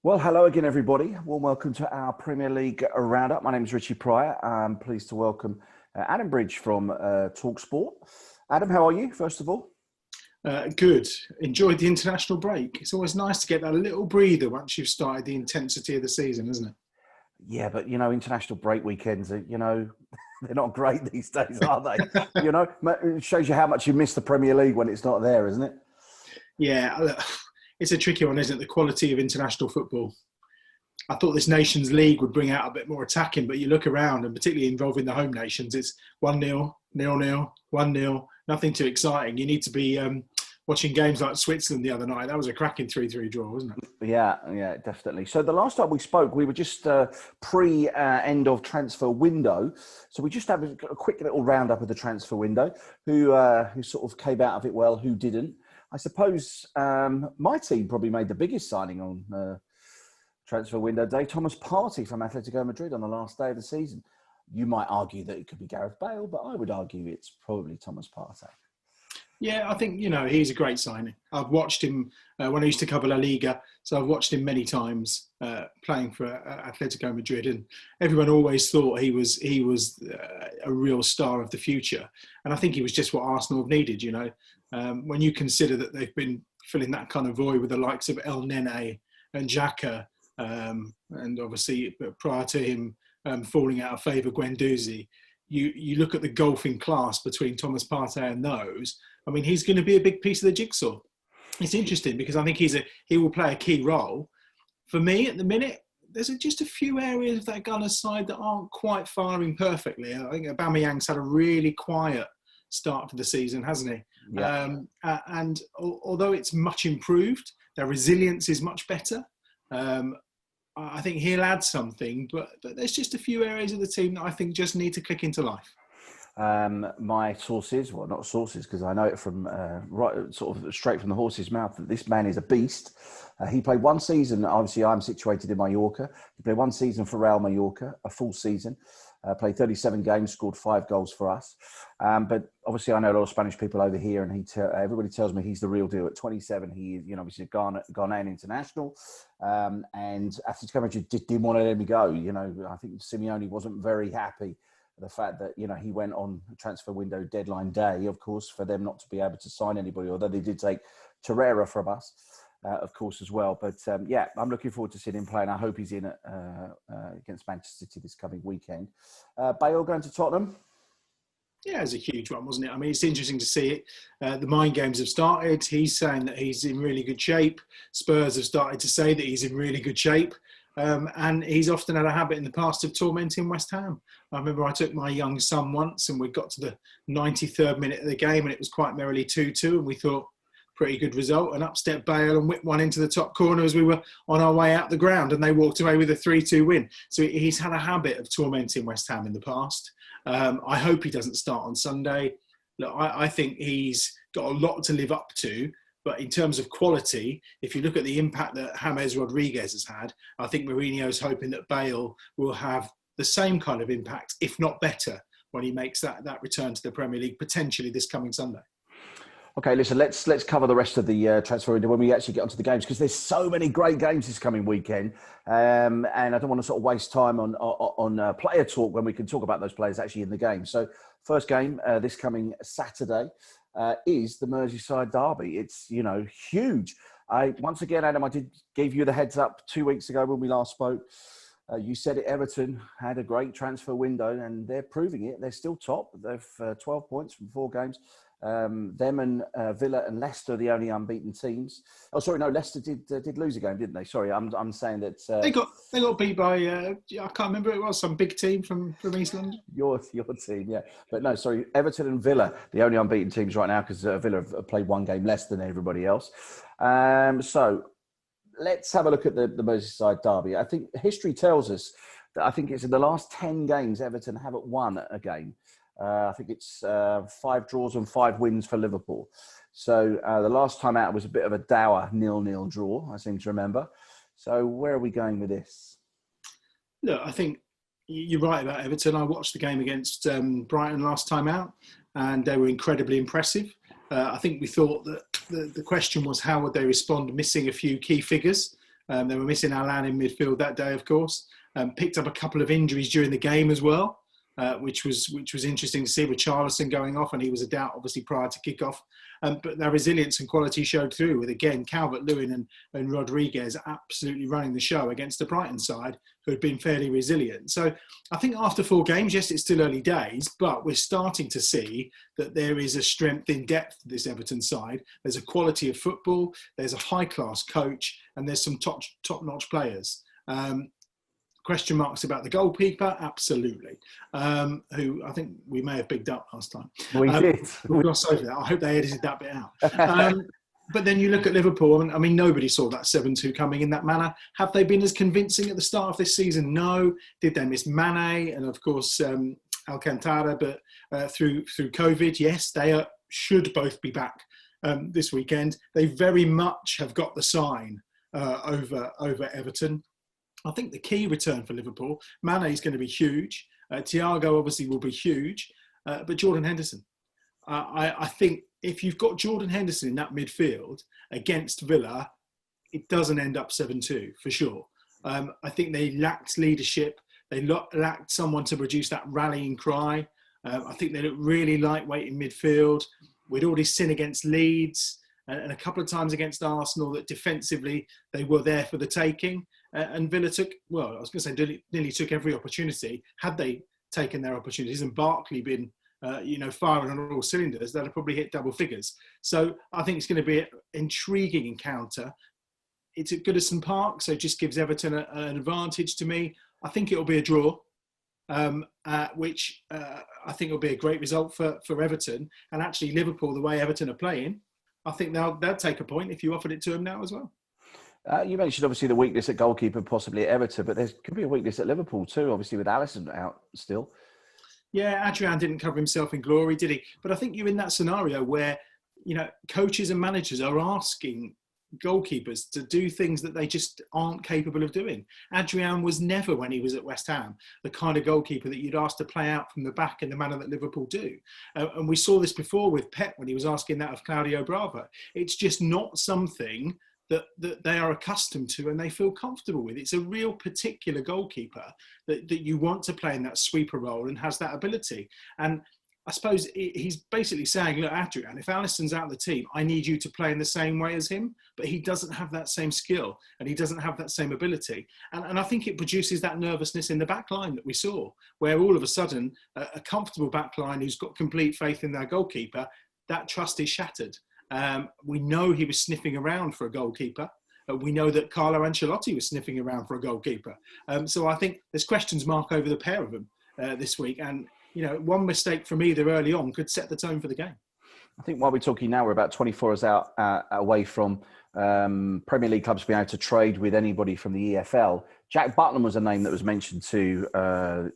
Well, hello again, everybody. Warm welcome to our Premier League roundup. My name is Richie Prior. I'm pleased to welcome Adam Bridge from Talksport. Adam, how are you, first of all? Good. Enjoyed the international break. It's always nice to get that little breather once you've started the intensity of the season, isn't it? Yeah, but, international break weekends, they're not great these days, are they? It shows you how much you miss the Premier League when it's not there, isn't it? Yeah, look, it's a tricky one, isn't it? The quality of international football. I thought this Nations League would bring out a bit more attacking, but you look around, and particularly involving the home nations, it's 1-0, 0-0, 1-0, nothing too exciting. You need to be watching games like Switzerland the other night. That was a cracking 3-3 draw, wasn't it? Yeah, definitely. So the last time we spoke, we were just pre-end of transfer window. So we just have a quick little roundup of the transfer window, who sort of came out of it well, who didn't. I suppose my team probably made the biggest signing on transfer window day. Thomas Partey from Atletico Madrid on the last day of the season. You might argue that it could be Gareth Bale, but I would argue it's probably Thomas Partey. Yeah, I think, he's a great signing. I've watched him when I used to cover La Liga, so I've watched him many times playing for Atletico Madrid, and everyone always thought he was a real star of the future. And I think he was just what Arsenal have needed, when you consider that they've been filling that kind of void with the likes of El Nene and Xhaka, and obviously prior to him falling out of favour, Guendouzi. You look at the gulf in class between Thomas Partey and those. I mean, he's going to be a big piece of the jigsaw. It's interesting because I think he will play a key role. For me, at the minute, there's just a few areas of that Gunners side that aren't quite firing perfectly. I think Aubameyang's had a really quiet start to the season, hasn't he? Yeah. And although it's much improved, their resilience is much better. I think he'll add something, but there's just a few areas of the team that I think just need to click into life. My sources, well, not sources, because I know it from right, sort of straight from the horse's mouth, that this man is a beast. He played one season. Obviously, I'm situated in Mallorca. He played one season for Real Mallorca, a full season. Played 37 games, scored 5 goals for us. But obviously, I know a lot of Spanish people over here, and everybody tells me he's the real deal. At 27, he is, obviously a Ghanaian international, and Atletico Madrid didn't want to let him go. I think Simeone wasn't very happy. The fact that, he went on transfer window deadline day, of course, for them not to be able to sign anybody, although they did take Torreira from us, of course, as well. But, I'm looking forward to seeing him play, and I hope he's in it against Manchester City this coming weekend. Bale going to Tottenham? Yeah, it was a huge one, wasn't it? I mean, it's interesting to see it. The mind games have started. He's saying that he's in really good shape. Spurs have started to say that he's in really good shape. And he's often had a habit in the past of tormenting West Ham. I remember I took my young son once and we got to the 93rd minute of the game and it was quite merrily 2-2 and we thought, pretty good result. And up stepped Bale and whipped one into the top corner as we were on our way out the ground and they walked away with a 3-2 win. So he's had a habit of tormenting West Ham in the past. I hope he doesn't start on Sunday. Look, I think he's got a lot to live up to. But in terms of quality, if you look at the impact that James Rodriguez has had, I think Mourinho's hoping that Bale will have the same kind of impact, if not better, when he makes that return to the Premier League, potentially this coming Sunday. Okay, listen, let's cover the rest of the transfer window when we actually get onto the games, because there's so many great games this coming weekend. And I don't want to sort of waste time on player talk when we can talk about those players actually in the game. So first game this coming Saturday is the Merseyside Derby. It's, huge. Once again, Adam, I did give you the heads up 2 weeks ago when we last spoke. You said it, Everton had a great transfer window and they're proving it. They're still top. They've 12 points from 4 games. Them and Villa and Leicester are the only unbeaten teams. Oh, sorry, no, Leicester did lose a game, didn't they? Sorry, I'm saying that they got beat by I can't remember who it was, some big team from East London. Your team, yeah, but no, sorry, Everton and Villa, the only unbeaten teams right now because Villa have played 1 game less than everybody else. So let's have a look at the Merseyside Derby. I think history tells us that I think it's in the last 10 games Everton haven't won a game. I think it's 5 draws and 5 wins for Liverpool. So the last time out was a bit of a dour 0-0 draw, I seem to remember. So where are we going with this? Look, I think you're right about Everton. I watched the game against Brighton last time out and they were incredibly impressive. I think we thought that the question was how would they respond missing a few key figures. They were missing Alan in midfield that day, of course. Picked up a couple of injuries during the game as well, which was interesting to see, with Charlison going off, and he was a doubt obviously prior to kick-off. But their resilience and quality showed through, with, again, Calvert-Lewin and Rodriguez absolutely running the show against the Brighton side, who had been fairly resilient. So I think after 4 games, yes, it's still early days, but we're starting to see that there is a strength in depth to this Everton side. There's a quality of football, there's a high-class coach, and there's some top-notch players. Question marks about the goalkeeper? Absolutely. Who I think we may have bigged up last time. We did. We'll gloss over that. I hope they edited that bit out. But then you look at Liverpool, and I mean, nobody saw that 7-2 coming in that manner. Have they been as convincing at the start of this season? No. Did they miss Mane and, of course, Alcantara? But through COVID, yes, they should both be back this weekend. They very much have got the sign over Everton. I think the key return for Liverpool, Mane is going to be huge. Thiago obviously will be huge, but Jordan Henderson. I think if you've got Jordan Henderson in that midfield against Villa, it doesn't end up 7-2 for sure. I think they lacked leadership. They lacked someone to produce that rallying cry. I think they look really lightweight in midfield. We'd already seen against Leeds and a couple of times against Arsenal that defensively they were there for the taking. And Villa nearly took every opportunity. Had they taken their opportunities and Barkley been, firing on all cylinders, they'd have probably hit double figures. So I think it's going to be an intriguing encounter. It's at Goodison Park, so it just gives Everton an advantage to me. I think it'll be a draw, which I think will be a great result for Everton. And actually, Liverpool, the way Everton are playing, I think they'll take a point if you offered it to them now as well. You mentioned obviously the weakness at goalkeeper, possibly at Everton, but there could be a weakness at Liverpool too, obviously with Alisson out still. Yeah, Adrian didn't cover himself in glory, did he? But I think you're in that scenario where, coaches and managers are asking goalkeepers to do things that they just aren't capable of doing. Adrian was never, when he was at West Ham, the kind of goalkeeper that you'd ask to play out from the back in the manner that Liverpool do. And we saw this before with Pep when he was asking that of Claudio Bravo. It's just not something that they are accustomed to and they feel comfortable with. It's a real particular goalkeeper that you want to play in that sweeper role and has that ability. And I suppose he's basically saying, look, Adrian, if Alisson's out of the team, I need you to play in the same way as him. But he doesn't have that same skill and he doesn't have that same ability. And I think it produces that nervousness in the back line that we saw, where all of a sudden a comfortable back line who's got complete faith in their goalkeeper, that trust is shattered. We know he was sniffing around for a goalkeeper. We know that Carlo Ancelotti was sniffing around for a goalkeeper. So I think there's questions mark over the pair of them this week. And, one mistake from either early on could set the tone for the game. I think while we're talking now, we're about 24 hours out away from Premier League clubs being able to trade with anybody from the EFL. Jack Butland was a name that was mentioned to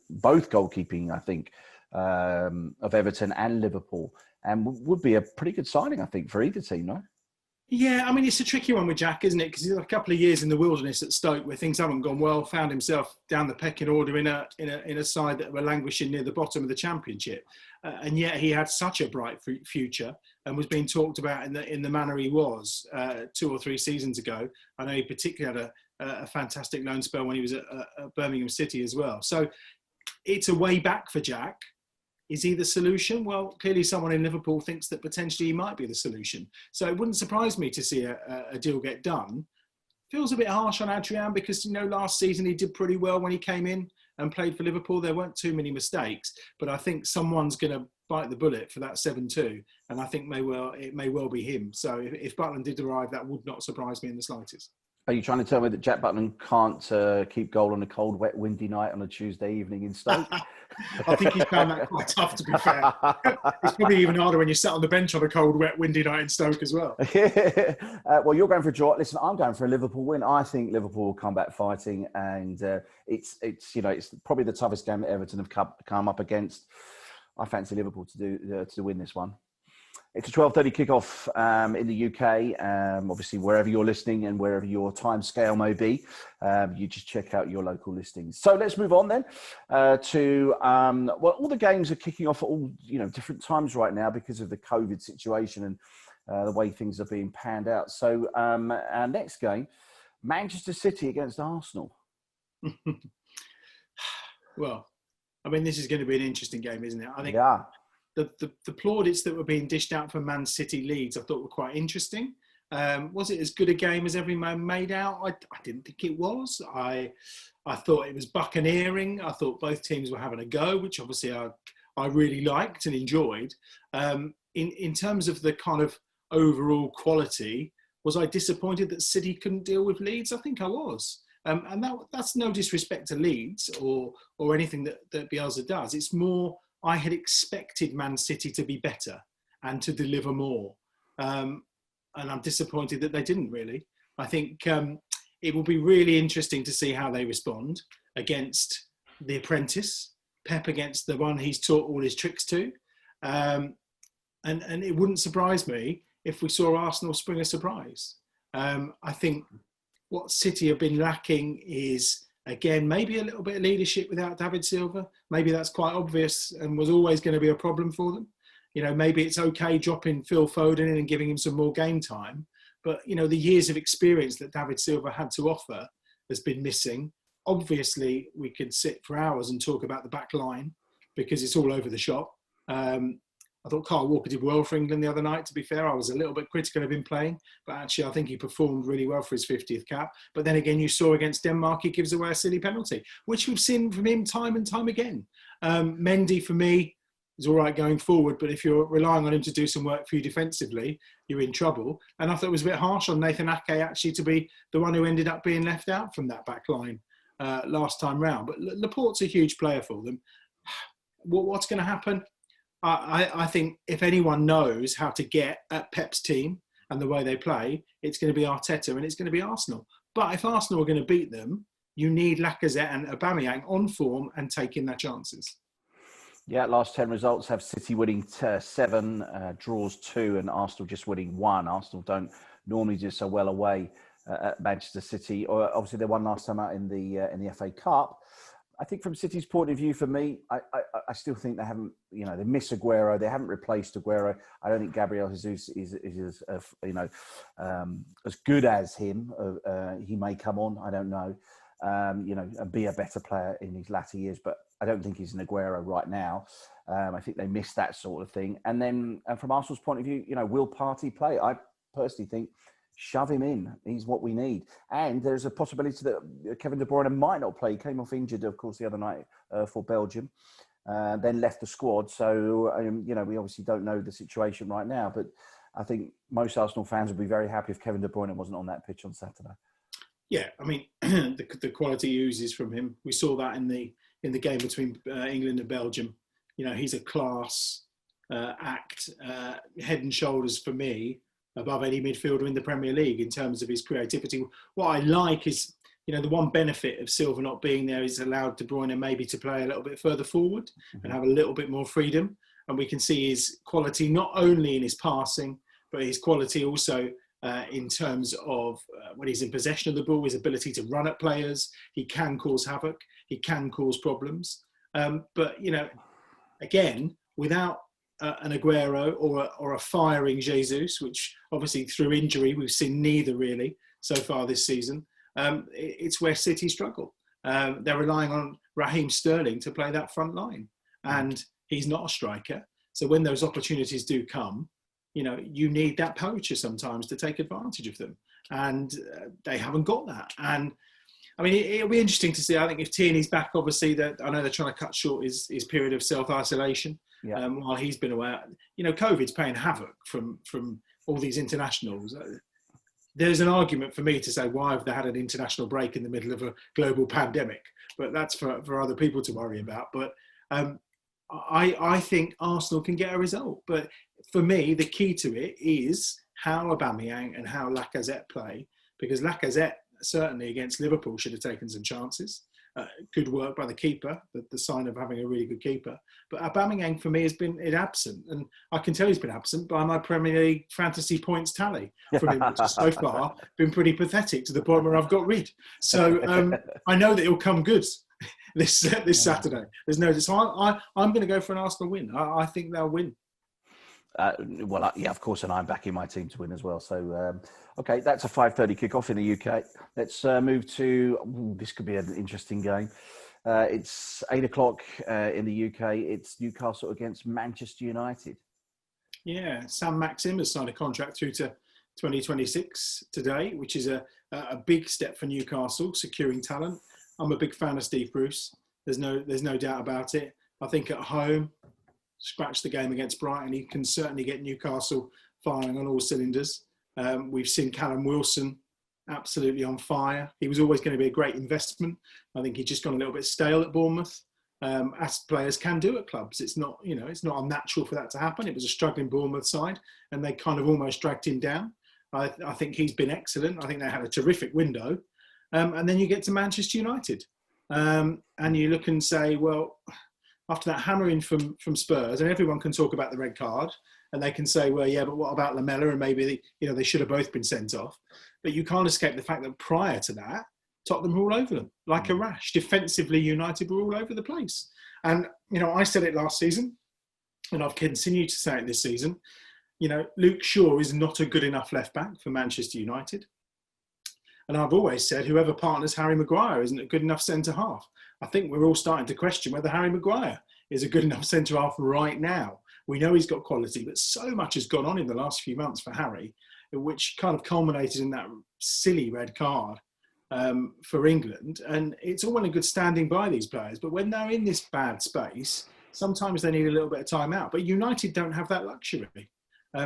both goalkeeping, I think, of Everton and Liverpool. And would be a pretty good signing, I think, for either team, no? Yeah, I mean, it's a tricky one with Jack, isn't it? Because he's had a couple of years in the wilderness at Stoke where things haven't gone well, found himself down the pecking order in a side that were languishing near the bottom of the Championship. And yet he had such a bright future and was being talked about in the manner he was 2 or 3 seasons ago. I know he particularly had a fantastic loan spell when he was at Birmingham City as well. So it's a way back for Jack. Is he the solution? Well, clearly someone in Liverpool thinks that potentially he might be the solution. So it wouldn't surprise me to see a deal get done. Feels a bit harsh on Adrian because, last season he did pretty well when he came in and played for Liverpool. There weren't too many mistakes, but I think someone's going to bite the bullet for that 7-2. And I think it may well be him. So if Butland did arrive, that would not surprise me in the slightest. Are you trying to tell me that Jack Butland can't keep goal on a cold, wet, windy night on a Tuesday evening in Stoke? I think he's found that quite tough, to be fair. It's probably even harder when you sat on the bench on a cold, wet, windy night in Stoke as well. Well, you're going for a draw. Listen, I'm going for a Liverpool win. I think Liverpool will come back fighting, and it's probably the toughest game that Everton have come up against. I fancy Liverpool to win this one. It's a 12:30 kickoff in the UK. Obviously, wherever you're listening and wherever your time scale may be, you just check out your local listings. So let's move on then to all the games are kicking off at all different times right now because of the COVID situation and the way things are being panned out. So our next game Manchester City against Arsenal. Well, I mean, this is going to be an interesting game, isn't it? I think Yeah. the plaudits that were being dished out for Man City Leeds, I thought were quite interesting. Was it as good a game as every man made out? I didn't think it was. I thought it was buccaneering. I thought both teams were having a go, which obviously I really liked and enjoyed. In terms of the kind of overall quality, was I disappointed that City couldn't deal with Leeds? I think I was. And that's no disrespect to Leeds or anything that Bielsa does. It's more, I had expected Man City to be better and to deliver more. And I'm disappointed that they didn't really. I think it will be really interesting to see how they respond against the apprentice, Pep against the one he's taught all his tricks to. And it wouldn't surprise me if we saw Arsenal spring a surprise. I think what City have been lacking is, again, maybe a little bit of leadership without David Silva. Maybe that's quite obvious and was always going to be a problem for them. You know, maybe it's okay dropping Phil Foden in and giving him some more game time. But, you know, the years of experience that David Silva had to offer has been missing. Obviously, we could sit for hours and talk about the back line because it's all over the shop. I thought Kyle Walker did well for England the other night, to be fair. I was a little bit critical of him playing, but actually I think he performed really well for his 50th cap. But then again, you saw against Denmark, he gives away a silly penalty, which we've seen from him time and time again. Mendy, for me, is all right going forward, but if you're relying on him to do some work for you defensively, you're in trouble. And I thought it was a bit harsh on Nathan Ake actually to be the one who ended up being left out from that back line last time round. But Laporte's a huge player for them. What's going to happen? I think if anyone knows how to get at Pep's team and the way they play, it's going to be Arteta and it's going to be Arsenal. But if Arsenal are going to beat them, you need Lacazette and Aubameyang on form and taking their chances. Yeah, last 10 results have City winning 7, draws 2, and Arsenal just winning 1. Arsenal don't normally do so well away at Manchester City. Or obviously, they won last time out in the FA Cup. I think from City's point of view, for me, I still think they haven't, you know, they miss Aguero. They haven't replaced Aguero. I don't think Gabriel Jesus is as good as him. He may come on. I don't know, and be a better player in his latter years. But I don't think he's an Aguero right now. I think they miss that sort of thing. And then from Arsenal's point of view, you know, will Partey play? I personally think shove him in. He's what we need. And there's a possibility that Kevin De Bruyne might not play. He came off injured, of course, the other night for Belgium, then left the squad. So, we obviously don't know the situation right now. But I think most Arsenal fans would be very happy if Kevin De Bruyne wasn't on that pitch on Saturday. Yeah, I mean, the quality oozes from him. We saw that in the game between England and Belgium. You know, he's a class act, head and shoulders for me, above any midfielder in the Premier League in terms of his creativity. What I like is, you know, the one benefit of Silva not being there is allowed De Bruyne maybe to play a little bit further forward and have a little bit more freedom. And we can see his quality not only in his passing, but his quality also in terms of when he's in possession of the ball, his ability to run at players. He can cause havoc. He can cause problems. But, you know, again, without an Aguero or a firing Jesus, which obviously through injury we've seen neither really so far this season. It's where City struggle. They're relying on Raheem Sterling to play that front line, and he's not a striker. So when those opportunities do come, you know, you need that poacher sometimes to take advantage of them, and they haven't got that. And I mean, it'll be interesting to see. I think if Tierney's back, obviously, I know they're trying to cut short his period of self-isolation. Yeah. While he's been away, you know, COVID's playing havoc from all these internationals. There's an argument for me to say, why have they had an international break in the middle of a global pandemic? But that's for other people to worry about. But I think Arsenal can get a result. But for me, the key to it is how Aubameyang and how Lacazette play, because Lacazette certainly against Liverpool should have taken some chances. Good work by the keeper, the sign of having a really good keeper. But Aubameyang for me has been absent, and I can tell he's been absent by my Premier League fantasy points tally from him, which has so far been pretty pathetic to the point where I've got rid. So I know that he'll come good this Saturday. There's no. So I'm going to go for an Arsenal win. I think they'll win. Yeah, of course, and I'm backing my team to win as well. So, okay, that's a 5:30 kickoff in the UK. Let's move to, this could be an interesting game. It's 8 o'clock in the UK. It's Newcastle against Manchester United. Yeah, Sam Maxim has signed a contract through to 2026 today, which is a big step for Newcastle, securing talent. I'm a big fan of Steve Bruce. There's no doubt about it. I think at home, scratch the game against Brighton, he can certainly get Newcastle firing on all cylinders. We've seen Callum Wilson absolutely on fire. He was always going to be a great investment. I think he's just gone a little bit stale at Bournemouth, as players can do at clubs. It's not unnatural for that to happen. It was a struggling Bournemouth side, and they kind of almost dragged him down. I think he's been excellent. I think they had a terrific window. And then you get to Manchester United, and you look and say, well, after that hammering from Spurs, and everyone can talk about the red card, and they can say, well, yeah, but what about Lamela? And maybe they should have both been sent off. But you can't escape the fact that prior to that, Tottenham were all over them like a rash. Defensively, United were all over the place. And I said it last season, and I've continued to say it this season. Luke Shaw is not a good enough left back for Manchester United. And I've always said whoever partners Harry Maguire isn't a good enough centre-half. I think we're all starting to question whether Harry Maguire is a good enough centre-half right now. We know he's got quality, but so much has gone on in the last few months for Harry, which kind of culminated in that silly red card for England. And it's all well and good standing by these players, but when they're in this bad space, sometimes they need a little bit of time out. But United don't have that luxury.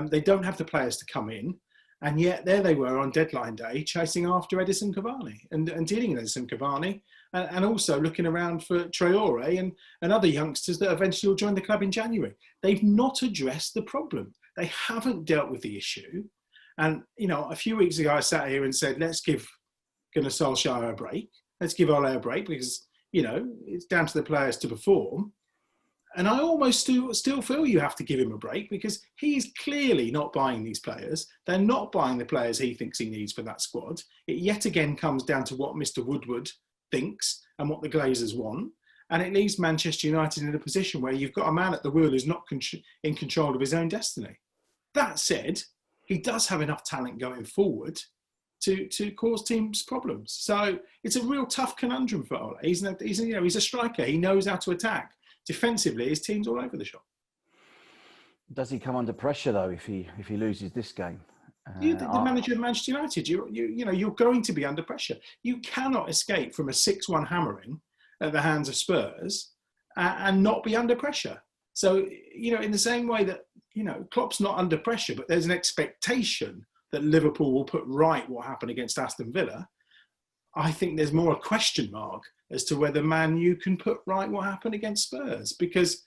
They don't have the players to come in. And yet there they were on deadline day chasing after Edison Cavani and dealing with Edison Cavani and also looking around for Traore and other youngsters that eventually will join the club in January. They've not addressed the problem. They haven't dealt with the issue. And, a few weeks ago I sat here and said, let's give Gunnar Solskjaer a break. Let's give Ole a break because, it's down to the players to perform. And I almost still feel you have to give him a break because he's clearly not buying these players. They're not buying the players he thinks he needs for that squad. It yet again comes down to what Mr. Woodward thinks and what the Glazers want. And it leaves Manchester United in a position where you've got a man at the wheel who's not in control of his own destiny. That said, he does have enough talent going forward to cause teams problems. So it's a real tough conundrum for Ole. He's a striker. He knows how to attack. Defensively, his team's all over the shop. Does he come under pressure though if he loses this game? The manager of Manchester United, you're going to be under pressure. You cannot escape from a 6-1 hammering at the hands of Spurs and not be under pressure. So in the same way that Klopp's not under pressure, but there's an expectation that Liverpool will put right what happened against Aston Villa. I think there's more a question mark as to whether Man U can put right what happened against Spurs, because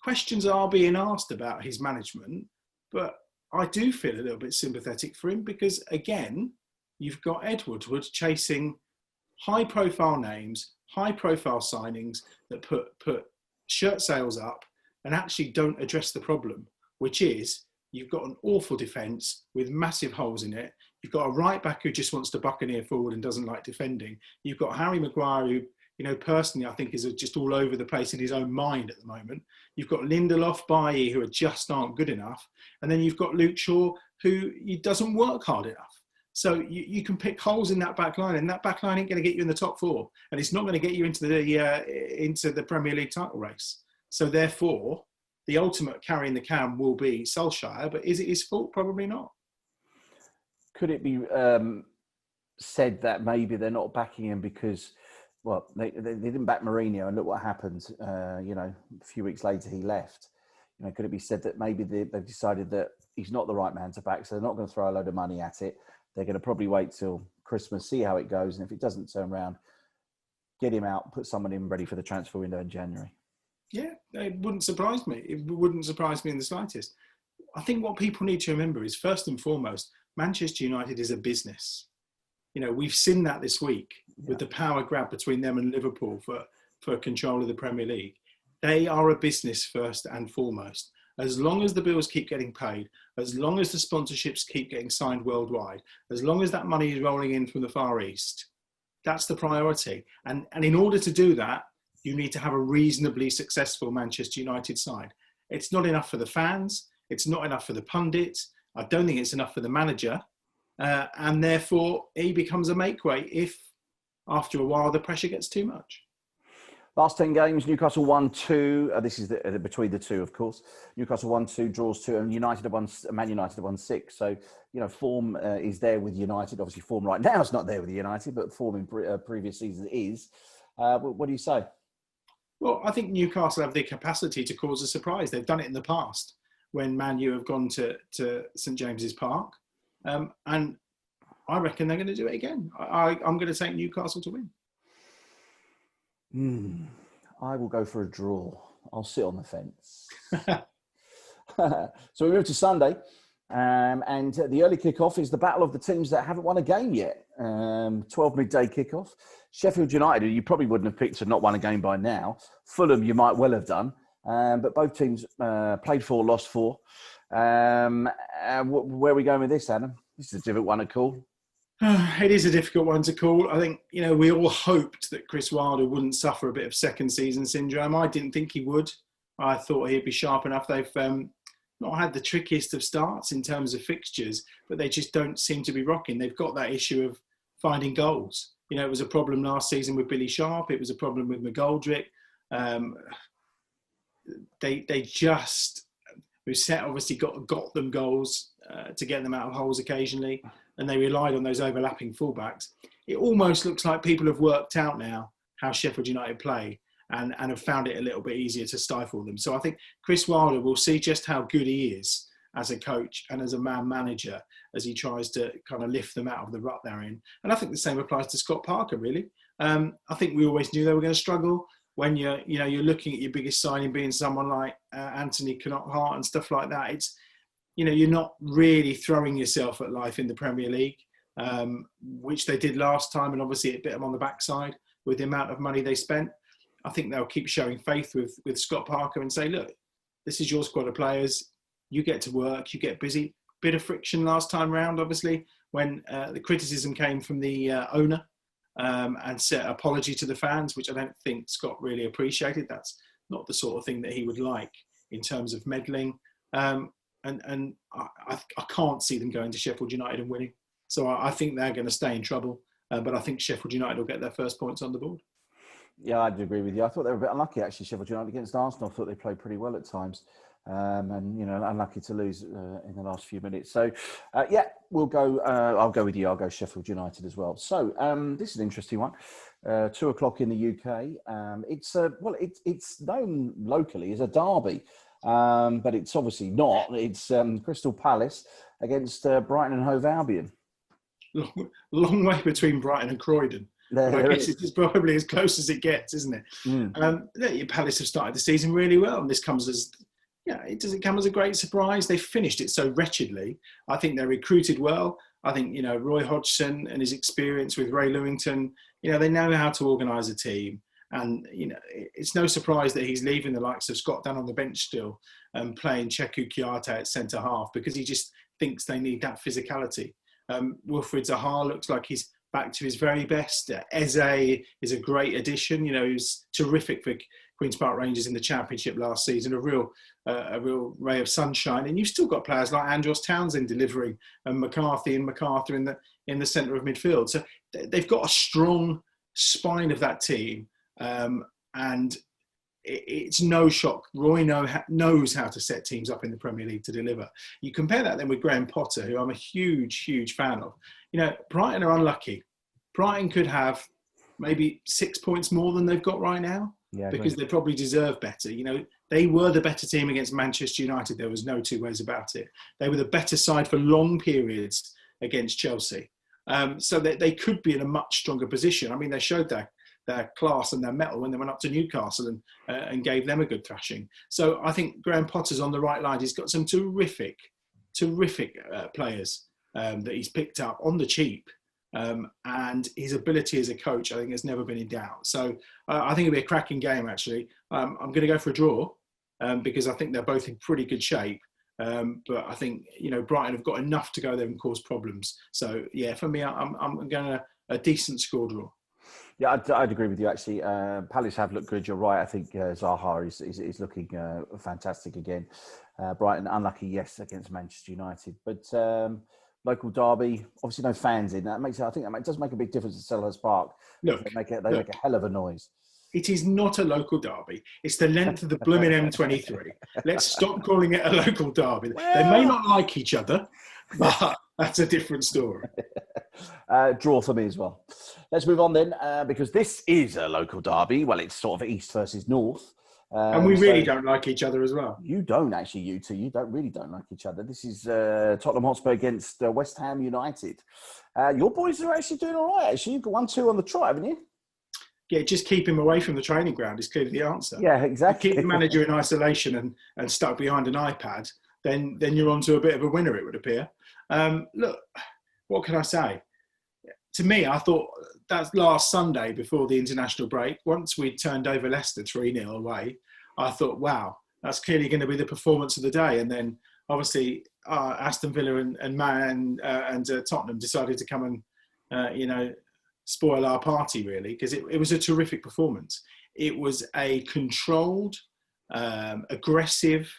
questions are being asked about his management, but I do feel a little bit sympathetic for him because, again, you've got Ed Woodward chasing high-profile names, high-profile signings that put shirt sales up and actually don't address the problem, which is you've got an awful defence with massive holes in it. You've got a right back who just wants to buccaneer forward and doesn't like defending. You've got Harry Maguire who, personally I think is just all over the place in his own mind at the moment. You've got Lindelof, Bailly who just aren't good enough. And then you've got Luke Shaw who doesn't work hard enough. So you can pick holes in that back line, and that back line ain't going to get you in the top four. And it's not going to get you into the Premier League title race. So therefore, the ultimate carrying the can will be Solskjaer, but is it his fault? Probably not. Could it be said that maybe they're not backing him because, they didn't back Mourinho and look what happened. A few weeks later he left. Could it be said that maybe they've decided that he's not the right man to back, so they're not going to throw a load of money at it. They're going to probably wait till Christmas, see how it goes, and if it doesn't turn around, get him out, put someone in ready for the transfer window in January. Yeah, it wouldn't surprise me. It wouldn't surprise me in the slightest. I think what people need to remember is, first and foremost, Manchester United is a business. We've seen that this week with the power grab between them and Liverpool for control of the Premier League. They are a business first and foremost. As long as the bills keep getting paid, as long as the sponsorships keep getting signed worldwide, as long as that money is rolling in from the Far East, that's the priority. And in order to do that, you need to have a reasonably successful Manchester United side. It's not enough for the fans. It's not enough for the pundits. I don't think it's enough for the manager. And therefore, he becomes a make-weight if, after a while, the pressure gets too much. Last 10 games, Newcastle won 2. This is between the two, of course. Newcastle won 2, draws 2, and Man United have won 6. So, form is there with United. Obviously, form right now is not there with United, but form in previous seasons is. What do you say? Well, I think Newcastle have the capacity to cause a surprise. They've done it in the past when Man U have gone to St James's Park. And I reckon they're going to do it again. I'm going to take Newcastle to win. I will go for a draw. I'll sit on the fence. So we move to Sunday. And the early kickoff is the battle of the teams that haven't won a game yet. 12 midday kickoff. Sheffield United, who you probably wouldn't have picked to not won a game by now. Fulham, you might well have done. But both teams played 4, lost 4. Where are we going with this, Adam? This is a difficult one to call. It is a difficult one to call. I think, we all hoped that Chris Wilder wouldn't suffer a bit of second season syndrome. I didn't think he would. I thought he'd be sharp enough. They've not had the trickiest of starts in terms of fixtures, but they just don't seem to be rocking. They've got that issue of finding goals. It was a problem last season with Billy Sharp. It was a problem with McGoldrick. They just, Rousset obviously got them goals to get them out of holes occasionally, and they relied on those overlapping fullbacks. It almost looks like people have worked out now how Sheffield United play and have found it a little bit easier to stifle them. So I think Chris Wilder will see just how good he is as a coach and as a man manager as he tries to kind of lift them out of the rut they're in. And I think the same applies to Scott Parker, really. I think we always knew they were going to struggle when you're looking at your biggest signing being someone like Anthony Knockhart and stuff like that. It's, you're not really throwing yourself at life in the Premier League, which they did last time, and obviously it bit them on the backside with the amount of money they spent. I think they'll keep showing faith with Scott Parker and say, look, this is your squad of players. You get to work, you get busy. Bit of friction last time round, obviously, when the criticism came from the owner and set an apology to the fans, which I don't think Scott really appreciated. That's not the sort of thing that he would like in terms of meddling. And I can't see them going to Sheffield United and winning. So I think they're going to stay in trouble. But I think Sheffield United will get their first points on the board. Yeah, I'd agree with you. I thought they were a bit unlucky, actually, Sheffield United against Arsenal. I thought they played pretty well at times. And, unlucky to lose in the last few minutes. So, we'll go. I'll go with you. I'll go Sheffield United as well. So, this is an interesting one. 2:00 in the UK. It's known locally as a derby, but it's obviously not. It's Crystal Palace against Brighton and Hove Albion. Long way between Brighton and Croydon. I guess it's probably as close as it gets, isn't it? Palace have started the season really well, and this comes as... it doesn't come as a great surprise. They finished it so wretchedly. I think they're recruited well. I think, Roy Hodgson and his experience with Ray Lewington, they know how to organise a team. And, it's no surprise that he's leaving the likes of Scott Dunn on the bench still and playing Cheku Kiyate at centre-half because he just thinks they need that physicality. Wilfried Zaha looks like he's back to his very best. Eze is a great addition. He was terrific for Queen's Park Rangers in the Championship last season, a real ray of sunshine. And you've still got players like Andros Townsend delivering, and McCarthy and MacArthur in the centre of midfield. So they've got a strong spine of that team, and it's no shock. Roy knows how to set teams up in the Premier League to deliver. You compare that then with Graham Potter, who I'm a huge, huge fan of. Brighton are unlucky. Brighton could have maybe 6 points more than they've got right now. Yeah, because they probably deserve better. They were the better team against Manchester United. There was no two ways about it. They were the better side for long periods against Chelsea. So they could be in a much stronger position. I mean, they showed their class and their mettle when they went up to Newcastle and gave them a good thrashing. So I think Graham Potter's on the right line. He's got some terrific players that he's picked up on the cheap. And his ability as a coach, I think, has never been in doubt. So I think it'll be a cracking game, actually. I'm going to go for a draw because I think they're both in pretty good shape. But I think, Brighton have got enough to go there and cause problems. So, yeah, for me, I'm going to a decent score draw. Yeah, I'd agree with you, actually. Palace have looked good. You're right. I think Zaha is looking fantastic again. Brighton, unlucky, yes, against Manchester United. But local derby, obviously no fans in. I think that does make a big difference at Selhurst Park. Look, They make a hell of a noise. it is not a local derby. It's the length of the blooming M23. Let's stop calling it a local derby. Well, they may not like each other, but that's a different story. Draw for me as well. Let's move on then, because this is a local derby. Well, it's sort of East versus North. And we really don't like each other as well. You don't actually, you two. You don't like each other. This is Tottenham Hotspur against West Ham United. Your boys are actually doing all right, actually. You've got 1-2 on the trot, haven't you? Yeah, just keep him away from the training ground is clearly the answer. Yeah, exactly. You keep the manager in isolation and stuck behind an iPad, then you're on to a bit of a winner, it would appear. Look, what can I say? To me, I thought that last Sunday before the international break, once we turned over Leicester 3-0 away, I thought, wow, that's clearly going to be the performance of the day. And then obviously Aston Villa and Tottenham decided to come and, spoil our party, really, because it was a terrific performance. It was a controlled, aggressive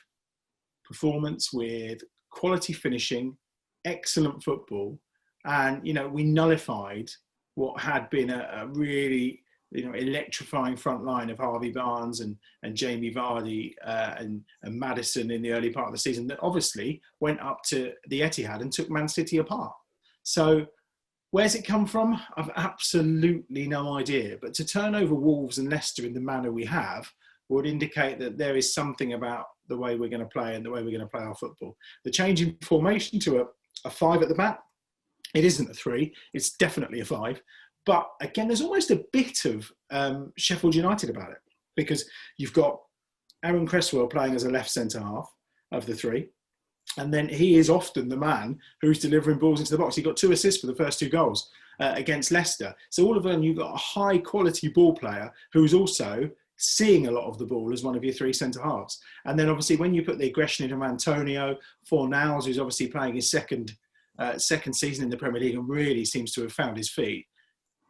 performance with quality finishing, excellent football. And, we nullified what had been a really, electrifying front line of Harvey Barnes and Jamie Vardy and Maddison in the early part of the season that obviously went up to the Etihad and took Man City apart. So where's it come from? I've absolutely no idea. But to turn over Wolves and Leicester in the manner we have would indicate that there is something about the way we're going to play and the way we're going to play our football. The change in formation to a 5 at the back, it isn't a 3, it's definitely a 5. But again, there's almost a bit of Sheffield United about it, because you've got Aaron Cresswell playing as a left centre-half of the 3. And then he is often the man who's delivering balls into the box. He got 2 assists for the first 2 goals against Leicester. So all of a sudden, you've got a high-quality ball player who's also seeing a lot of the ball as one of your 3 centre-halves. And then obviously, when you put the aggression into Antonio, Fornals, who's obviously playing his second season in the Premier League and really seems to have found his feet,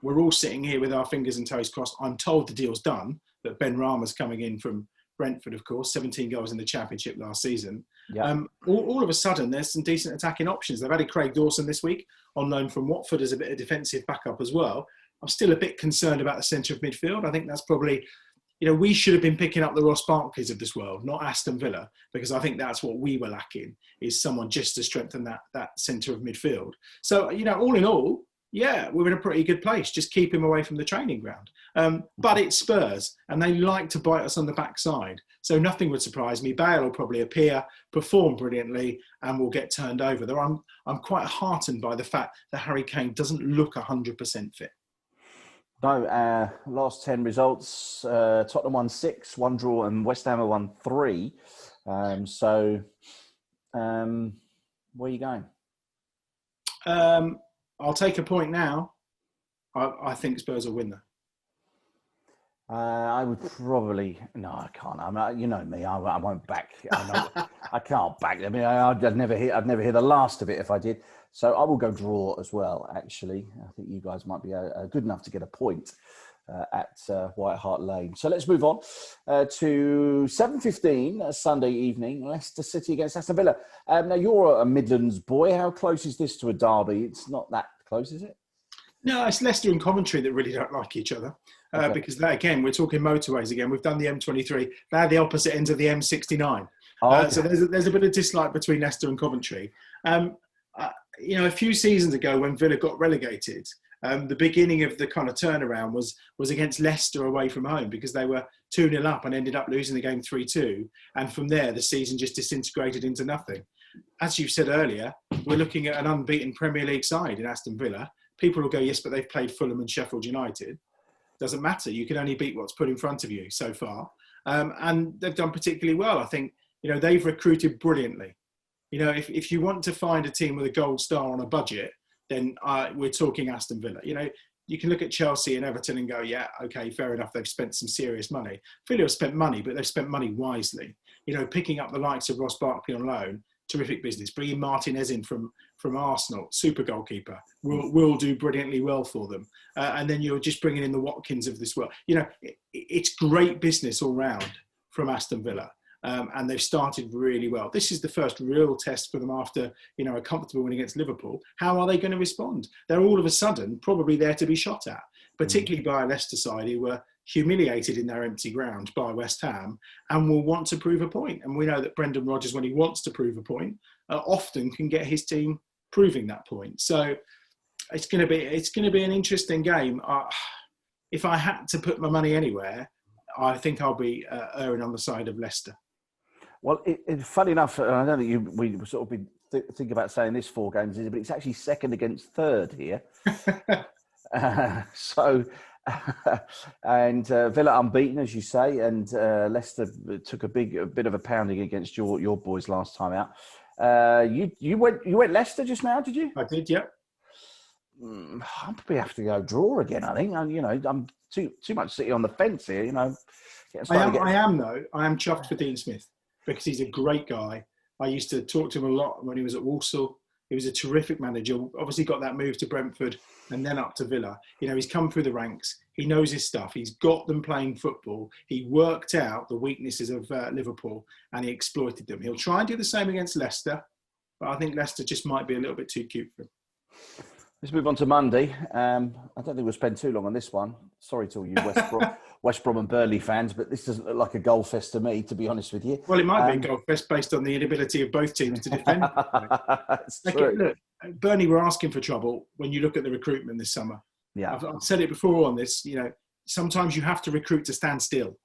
we're all sitting here with our fingers and toes crossed. I'm told the deal's done, that Ben Rama's coming in from Brentford, of course, 17 goals in the Championship last season. Yeah. All of a sudden, there's some decent attacking options. They've added Craig Dawson this week on loan from Watford as a bit of defensive backup as well. I'm still a bit concerned about the centre of midfield. I think that's probably, we should have been picking up the Ross Barkleys of this world, not Aston Villa, because I think that's what we were lacking, is someone just to strengthen that centre of midfield. So, all in all, yeah, we're in a pretty good place. Just keep him away from the training ground. But it's Spurs, and they like to bite us on the backside. So nothing would surprise me. Bale will probably appear, perform brilliantly, and will get turned over. Though I'm quite heartened by the fact that Harry Kane doesn't look 100% fit. No, last 10 results, Tottenham won 6, 1 draw, and West Ham won 3. Where are you going? I'll take a point now. I think Spurs will win, though. I would probably... No, I can't. You know me. I won't back. I can't back. I mean, I'd never hear the last of it if I did. So I will go draw as well, actually. I think you guys might be good enough to get a point at White Hart Lane. So let's move on to 7:15 Sunday evening, Leicester City against Aston Villa. Now, you're a Midlands boy. How close is this to a derby? It's not that close, is it? No, it's Leicester and Coventry that really don't like each other. Okay. Because again, we're talking motorways again. We've done the M23. They're the opposite ends of the M69. Okay. So there's a bit of dislike between Leicester and Coventry. A few seasons ago when Villa got relegated, the beginning of the kind of turnaround was against Leicester away from home, because they were 2-0 up and ended up losing the game 3-2. And from there, the season just disintegrated into nothing. As you said earlier, we're looking at an unbeaten Premier League side in Aston Villa. People will go, yes, but they've played Fulham and Sheffield United. Doesn't matter. You can only beat what's put in front of you so far. And they've done particularly well. I think, they've recruited brilliantly. If you want to find a team with a gold star on a budget, then we're talking Aston Villa. You can look at Chelsea and Everton and go, yeah, okay, fair enough. They've spent some serious money. Villa have spent money, but they've spent money wisely. Picking up the likes of Ross Barkley on loan, terrific business. Bringing Martinez in from Arsenal, super goalkeeper, will do brilliantly well for them. And then you're just bringing in the Watkins of this world. It's great business all round from Aston Villa. And they've started really well. This is the first real test for them after, a comfortable win against Liverpool. How are they going to respond? They're all of a sudden probably there to be shot at, particularly by a Leicester side who were humiliated in their empty ground by West Ham and will want to prove a point. And we know that Brendan Rodgers, when he wants to prove a point, often can get his team proving that point. So it's going to be an interesting game. If I had to put my money anywhere, I think I'll be erring on the side of Leicester. Well, funny enough, I don't think we sort of been think about saying this 4 games, but it's actually second against third here. And Villa unbeaten, as you say, and Leicester took a bit of a pounding against your boys last time out. You went Leicester just now, did you? I did, yeah. I'll probably have to go draw again. I think I'm too much sitting on the fence here. I am chuffed for Dean Smith because he's a great guy. I used to talk to him a lot when he was at Walsall. He was a terrific manager. Obviously got that move to Brentford and then up to Villa. He's come through the ranks. He knows his stuff. He's got them playing football. He worked out the weaknesses of Liverpool and he exploited them. He'll try and do the same against Leicester, but I think Leicester just might be a little bit too cute for him. Let's move on to Monday. I don't think we'll spend too long on this one. Sorry to all you West Brom and Burnley fans, but this doesn't look like a goal fest to me, to be honest with you. Well, it might be a goal fest based on the inability of both teams to defend. Look, Burnley were asking for trouble when you look at the recruitment this summer. Yeah, I've said it before on this. Sometimes you have to recruit to stand still.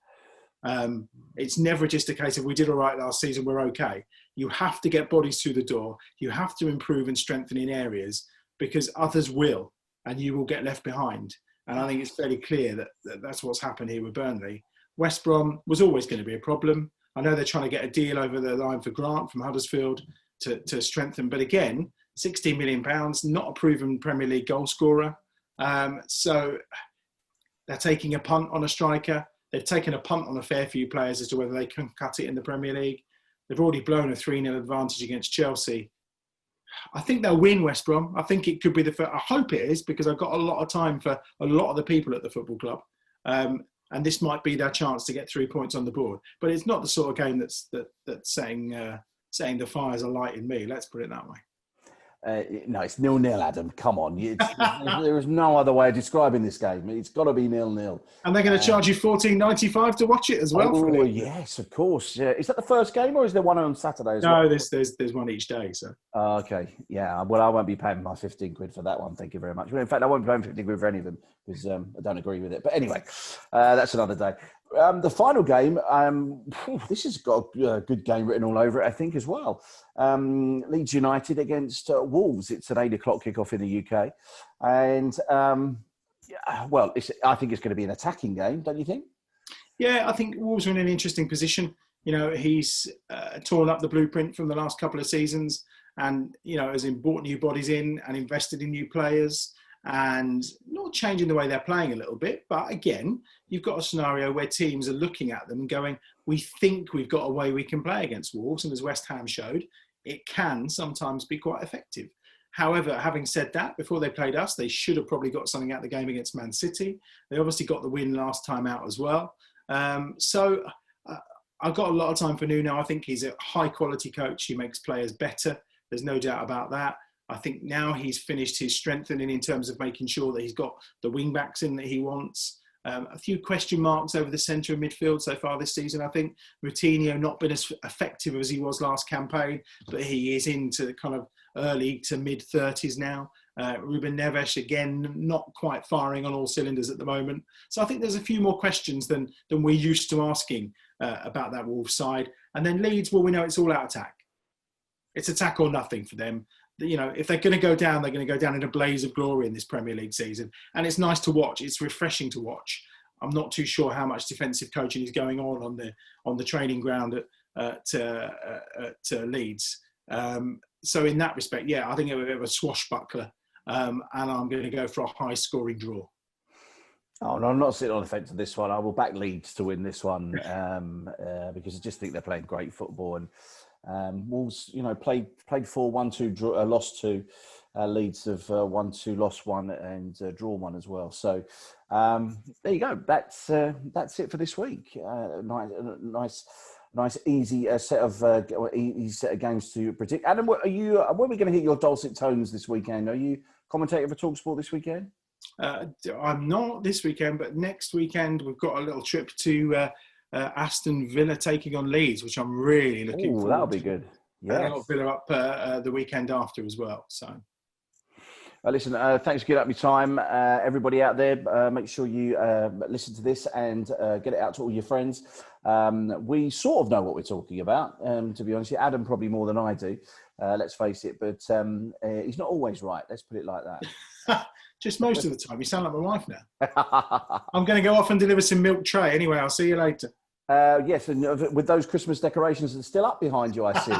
It's never just a case of we did all right last season, we're okay. You have to get bodies through the door. You have to improve and strengthen in areas because others will, and you will get left behind. And I think it's fairly clear that that's what's happened here with Burnley. West Brom was always going to be a problem. I know they're trying to get a deal over the line for Grant from Huddersfield to strengthen. But again, £16 million, not a proven Premier League goal scorer. So they're taking a punt on a striker. They've taken a punt on a fair few players as to whether they can cut it in the Premier League. They've already blown a 3-0 advantage against Chelsea. I think they'll win, West Brom. I think it could be the first. I hope it is, because I've got a lot of time for a lot of the people at the football club. And this might be their chance to get 3 points on the board. But it's not the sort of game that's setting the fires alight in me. Let's put it that way. No, it's 0-0, Adam. Come on. There is no other way of describing this game. It's got to be 0-0. And they're going to charge you $14.95 to watch it as well. Oh, yes, of course. Is that the first game, or is there one on Saturday as well? No, there's one each day. So. Okay. Yeah. Well, I won't be paying my 15 quid for that one. Thank you very much. Well, in fact, I won't be paying 15 quid for any of them because I don't agree with it. But anyway, that's another day. The final game, this has got a good game written all over it, I think, as well. Leeds United against Wolves. It's an 8 o'clock kickoff in the UK. And, I think it's going to be an attacking game, don't you think? Yeah, I think Wolves are in an interesting position. He's torn up the blueprint from the last couple of seasons and, has brought new bodies in and invested in new players. And not changing the way they're playing a little bit. But again, you've got a scenario where teams are looking at them and going, we think we've got a way we can play against Wolves. And as West Ham showed, it can sometimes be quite effective. However, having said that, before they played us, they should have probably got something out of the game against Man City. They obviously got the win last time out as well. So I've got a lot of time for Nuno. I think he's a high quality coach. He makes players better. There's no doubt about that. I think now he's finished his strengthening in terms of making sure that he's got the wing-backs in that he wants. A few question marks over the centre of midfield so far this season. I think Moutinho not been as effective as he was last campaign, but he is into kind of early to mid-30s now. Ruben Neves, again, not quite firing on all cylinders at the moment. So I think there's a few more questions than we're used to asking about that Wolves side. And then Leeds, well, we know it's all out attack. It's attack or nothing for them. If they're going to go down, they're going to go down in a blaze of glory in this Premier League season. And it's nice to watch. It's refreshing to watch. I'm not too sure how much defensive coaching is going on the training ground at Leeds. So in that respect, yeah, I think it was a bit of a swashbuckler. And I'm going to go for a high-scoring draw. Oh, no, I'm not sitting on the fence on this one. I will back Leeds to win this one because I just think they're playing great football. And Wolves, played 4, 1-2, draw, lost 2. Leeds have 1-2, lost 1, and drawn 1 as well. So there you go. That's it for this week. Nice, easy set of games to predict. Adam, when are we going to hear your dulcet tones this weekend? Are you commentating for Talksport this weekend? I'm not this weekend, but next weekend we've got a little trip to Aston Villa taking on Leeds, which I'm really looking forward to. That'll be good. Yeah, and I've got Villa up the weekend after as well. So. Listen, thanks for giving up your time. Everybody out there, make sure you listen to this and get it out to all your friends. We sort of know what we're talking about, to be honest. Adam probably more than I do, let's face it. But he's not always right. Let's put it like that. Just most of the time. You sound like my wife now. I'm going to go off and deliver some milk tray. Anyway, I'll see you later. Yes, and with those Christmas decorations that are still up behind you, I see.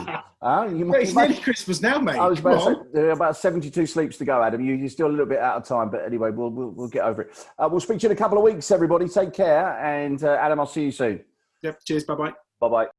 It's nearly Christmas now, mate. I was about to say, there are about 72 sleeps to go, Adam. You're still a little bit out of time, but anyway, we'll get over it. We'll speak to you in a couple of weeks, everybody. Take care, and Adam, I'll see you soon. Yep. Cheers. Bye-bye. Bye-bye.